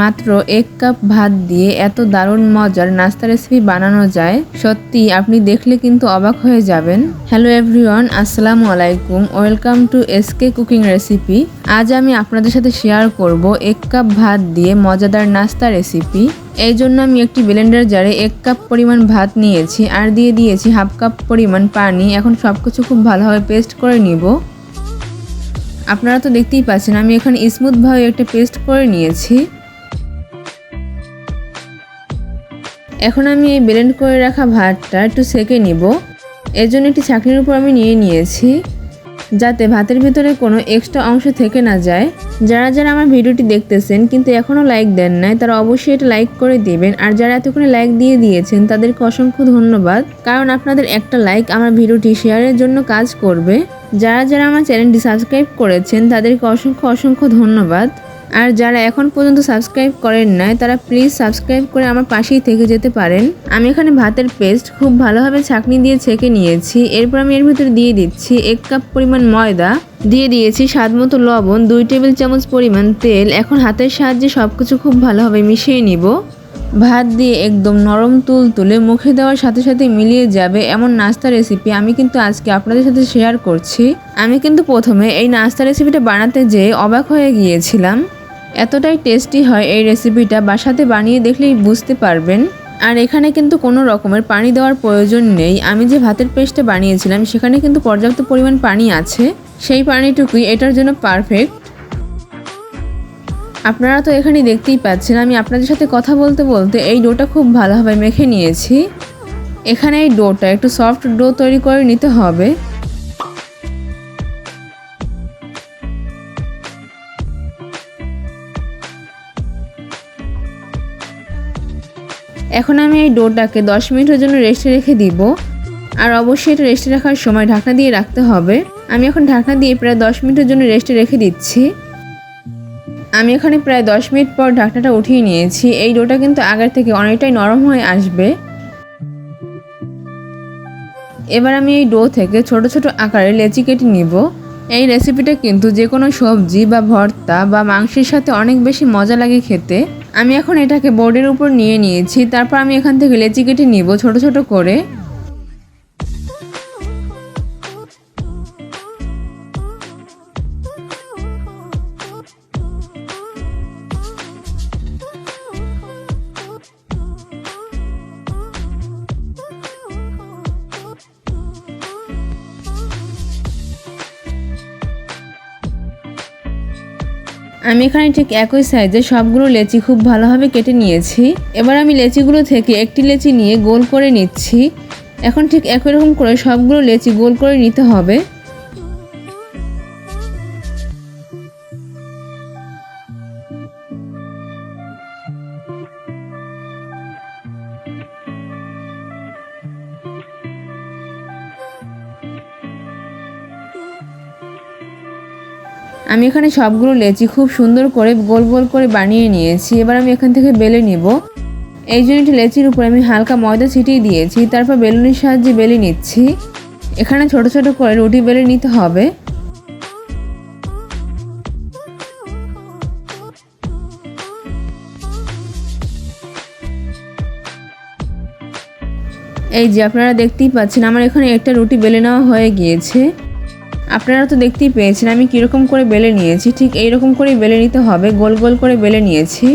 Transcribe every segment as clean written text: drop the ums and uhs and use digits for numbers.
মাত্র 1 কাপ ভাত দিয়ে এত দারুণ মজার নাস্তা রেসিপি বানানো যায়, সত্যি আপনি দেখলে কিন্তু অবাক হয়ে যাবেন। হ্যালো এভরিওয়ান, আসসালামু আলাইকুম, welcome to SK cooking recipe. আজ আমি আপনাদের সাথে শেয়ার করব 1 কাপ ভাত দিয়ে মজাদার নাস্তা রেসিপি। এই জন্য আমি একটি ব্লেন্ডার জারে 1 কাপ পরিমাণ ভাত নিয়েছি আর দিয়ে দিয়েছি হাফ কাপ পরিমাণ পানি। এখন সবকিছু খুব ভালোভাবে পেস্ট করে নিব। আপনারা তো দেখতেই পাচ্ছেন আমি এখানে স্মুথভাবে একটা পেস্ট করে নিয়েছি। এখন আমি এই ব্লেন্ড করে রাখা ভাতটা একটু সেঁকে নিব। এর জন্য একটি ছাঁকনির উপর আমি নিয়ে নিয়েছি, যাতে ভাতের ভিতরে কোনো এক্সট্রা অংশ থেকে না যায়। যারা যারা আমার ভিডিওটি দেখতেছেন কিন্তু এখনও লাইক দেন নাই, তারা অবশ্যই এটা লাইক করে দিবেন। আর যারা এতক্ষণে লাইক দিয়ে দিয়েছেন তাদেরকে অসংখ্য ধন্যবাদ, কারণ আপনাদের একটা লাইক আমার ভিডিওটি শেয়ারের জন্য কাজ করবে। যারা যারা আমার চ্যানেলটি সাবস্ক্রাইব করেছেন তাদেরকে অসংখ্য ধন্যবাদ। আর যারা এখন পর্যন্ত সাবস্ক্রাইব করেন নাই তারা প্লিজ সাবস্ক্রাইব করে আমার পাশেই থেকে যেতে পারেন। আমি এখানে ভাতের পেস্ট খুব ভালোভাবে ছাঁকনি দিয়ে ছেঁকে নিয়েছি। এরপর আমি এর ভিতরে দিয়ে দিচ্ছি 1 কাপ পরিমাণ ময়দা, দিয়ে দিয়েছি স্বাদ মতো লবণ, 2 টেবিল চামচ পরিমাণ তেল। এখন হাতের সাহায্যে সবকিছু খুব ভালোভাবে মিশিয়ে নিব। ভাত দিয়ে একদম নরম তুলে মুখে দেওয়ার সাথে সাথে মিলিয়ে যাবে এমন নাস্তা রেসিপি আমি কিন্তু আজকে আপনাদের সাথে শেয়ার করছি। আমি কিন্তু প্রথমে এই নাস্তা রেসিপিটা বানাতে যেয়ে অবাক হয়ে গিয়েছিলাম। এতটাই টেস্টি হয় এই রেসিপিটা, বাসাতে বানিয়ে দেখলেই বুঝতে পারবেন। আর এখানে কিন্তু কোনো রকমের পানি দেওয়ার প্রয়োজন নেই। আমি যে ভাতের পেস্টটা বানিয়েছিলাম সেখানে কিন্তু পর্যাপ্ত পরিমাণ পানি আছে, সেই পানিটুকুই এটার জন্য পারফেক্ট। আপনারা তো এখানে দেখতেই পাচ্ছেন আমি আপনাদের সাথে কথা বলতে বলতে এই ডোটা খুব ভালোভাবে মেখে নিয়েছি। এখানে এই ডোটা একটু সফট ডো তৈরি করে নিতে হবে। এখন আমি এই ডোটাকে 10 মিনিটের জন্য রেস্টে রেখে দিব। আর অবশ্যই এটা রেস্টে রাখার সময় ঢাকনা দিয়ে রাখতে হবে। আমি এখন ঢাকনা দিয়ে প্রায় 10 মিনিটের জন্য রেস্টে রেখে দিচ্ছি। আমি এখানে প্রায় 10 মিনিট পর ঢাকনাটা উঠিয়ে নিয়েছি। এই ডোটা কিন্তু আগের থেকে অনেকটাই নরম হয়ে আসবে। এবার আমি এই ডো থেকে ছোট ছোট আকারে লেচি কেটে নিব। এই রেসিপিটা কিন্তু যে কোনো সবজি বা ভর্তা বা মাংসের সাথে অনেক বেশি মজা লাগে খেতে। আমি এখন এটাকে বোর্ডের উপর নিয়ে নিয়েছি। তারপর আমি এখান থেকে লেচি কেটে নিব ছোট ছোট করে। আমি এখানে ঠিক একই সাইজে সবগুলো লেচি খুব ভালোভাবে কেটে নিয়েছি। এবার আমি লেচিগুলো থেকে একটি লেচি নিয়ে গোল করে নিচ্ছি। এখন ঠিক একই রকম করে সবগুলো লেচি গোল করে নিতে হবে। আমি এখানে সবগুলো লেচি খুব সুন্দর করে গোল গোল করে বানিয়ে নিয়েছি। এবার আমি এখান থেকে বেলে নিব। এই জন্য লেচির উপরে আমি হালকা ময়দা ছিটিয়ে দিয়েছি। তারপর বেলুনের সাহায্যে বেলে নিচ্ছি। এখানে ছোট ছোট করে রুটি বেলে নিতে হবে। এই যে আপনারা দেখতেই পাচ্ছেন আমার এখানে একটা রুটি বেলে নেওয়া হয়ে গিয়েছে। আপনারা তো দেখতেই পেয়েছেন আমি কীরকম করে বেলে নিয়েছি। ঠিক এইরকম করে বেলে নিতে হবে, গোল গোল করে বেলে নিয়েছি।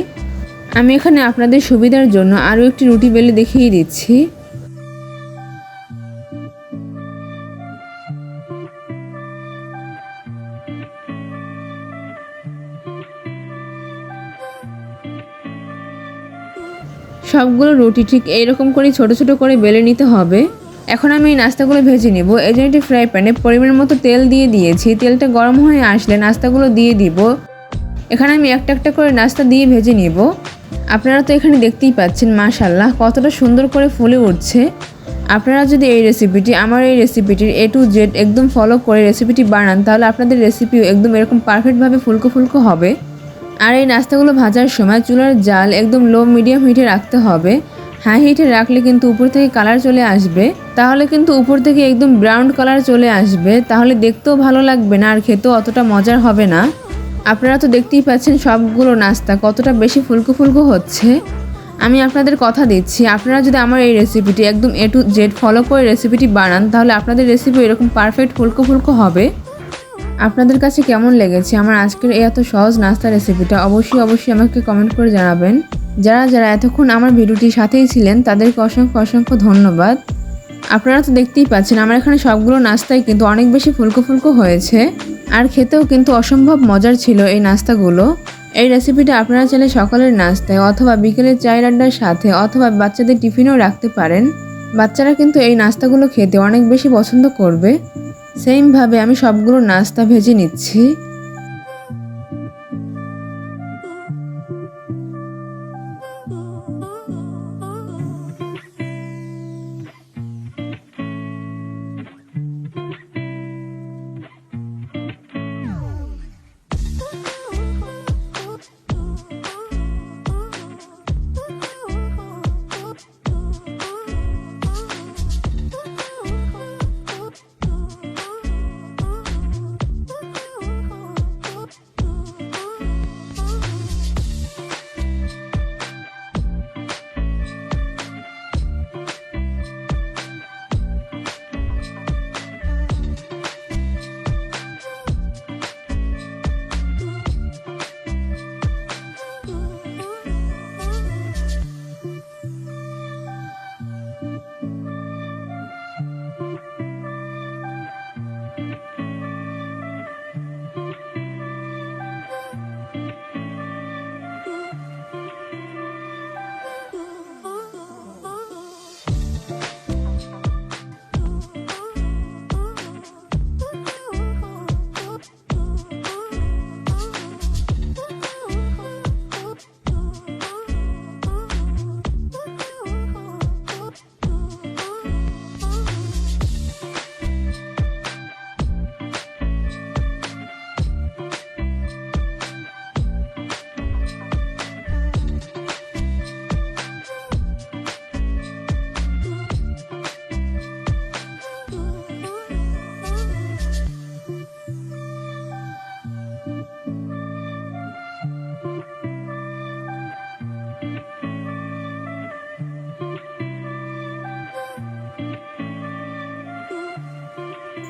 আমি এখানে আপনাদের সুবিধার জন্য আরও একটি রুটি বেলে দেখিয়ে দিচ্ছি। সবগুলো রুটি ঠিক এইরকম করে ছোট ছোট করে বেলে নিতে হবে। এখন আমি এই নাস্তাগুলো ভেজে নেব। এই জন্য একটি ফ্রাই প্যানে পরিমাণ মতো তেল দিয়ে দিয়েছি। তেলটা গরম হয়ে আসলে নাস্তাগুলো দিয়ে দিব। এখানে আমি একটা একটা করে নাস্তা দিয়ে ভেজে নেব। আপনারা তো এখানে দেখতেই পাচ্ছেন মাশাআল্লাহ কতটা সুন্দর করে ফুলে উঠছে। আপনারা যদি আমার এই রেসিপিটির A to Z একদম ফলো করে রেসিপিটি বানান, তাহলে আপনাদের রেসিপিও একদম এরকম পারফেক্টভাবে ফুলকো ফুলকো হবে। আর এই নাস্তাগুলো ভাজার সময় চুলার জাল একদম লো মিডিয়াম হিটে রাখতে হবে। হাই হিটে রাখলে কিন্তু উপর থেকে কালার চলে আসবে, তাহলে কিন্তু উপর থেকে একদম ব্রাউন কালার চলে আসবে, তাহলে দেখতেও ভালো লাগবে না আর খেতেও অতটা মজার হবে না। আপনারা তো দেখতেই পাচ্ছেন সবগুলো নাস্তা কতটা বেশি ফুলকো ফুলকো হচ্ছে। আমি আপনাদের কথা দিচ্ছি, আপনারা যদি আমার এই রেসিপিটি একদম A to Z ফলো করে রেসিপিটি বানান তাহলে আপনাদের রেসিপি এরকম পারফেক্ট ফুলকো ফুলকো হবে। আপনাদের কাছে কেমন লেগেছে আমার আজকের এই এত সহজ নাস্তা রেসিপিটা অবশ্যই আমাকে কমেন্ট করে জানাবেন। যারা এতক্ষণ আমার ভিডিওটির সাথেই ছিলেন তাদেরকে অসংখ্য ধন্যবাদ। আপনারা তো দেখতেই পাচ্ছেন আমার এখানে সবগুলো নাস্তাই কিন্তু অনেক বেশি ফুলকো ফুলকো হয়েছে আর খেতেও কিন্তু অসম্ভব মজার ছিল এই নাস্তাগুলো। এই রেসিপিটা আপনারা চাইলে সকালের নাস্তায় অথবা বিকেলের চায়ের আড্ডার সাথে অথবা বাচ্চাদের টিফিনেও রাখতে পারেন। বাচ্চারা কিন্তু এই নাস্তাগুলো খেতে অনেক বেশি পছন্দ করবে। সেমভাবে আমি সবগুলো নাস্তা ভেজে নিচ্ছি।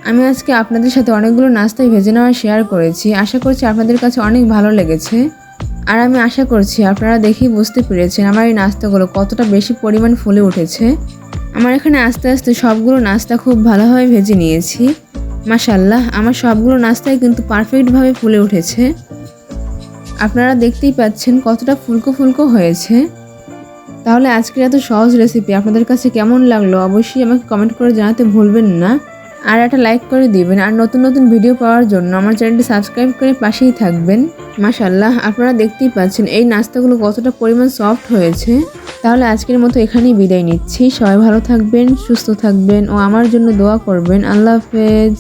আমি আজকে আপনাদের সাথে অনেকগুলো নাস্তাই ভেজে নেওয়া শেয়ার করেছি। আশা করছি আপনাদের কাছে অনেক ভালো লেগেছে আর আমি আশা করছি আপনারা দেখেই বুঝতে পেরেছেন আমার এই নাস্তাগুলো কতটা বেশি পরিমাণ ফুলে উঠেছে। আমার এখানে আস্তে আস্তে সবগুলো নাস্তা খুব ভালোভাবে ভেজে নিয়েছি। মাশাআল্লাহ, আমার সবগুলো নাস্তাই কিন্তু পারফেক্টভাবে ফুলে উঠেছে। আপনারা দেখতেই পাচ্ছেন কতটা ফুলকো ফুলকো হয়েছে। তাহলে আজকের এত সহজ রেসিপি আপনাদের কাছে কেমন লাগলো অবশ্যই আমাকে কমেন্ট করে জানাতে ভুলবেন না। আর একটা লাইক করে দিবেন আর নতুন ভিডিও পাওয়ার জন্য আমার চ্যানেলটি সাবস্ক্রাইব করে পাশেই থাকবেন। মাশাআল্লাহ, আপনারা দেখতেই পাচ্ছেন এই নাস্তাগুলো কতটা পরিমাণ সফট হয়েছে। তাহলে আজকের মতো এখানেই বিদায় নিচ্ছি। সবাই ভালো থাকবেন, সুস্থ থাকবেন ও আমার জন্য দোয়া করবেন। আল্লাহ হাফেজ।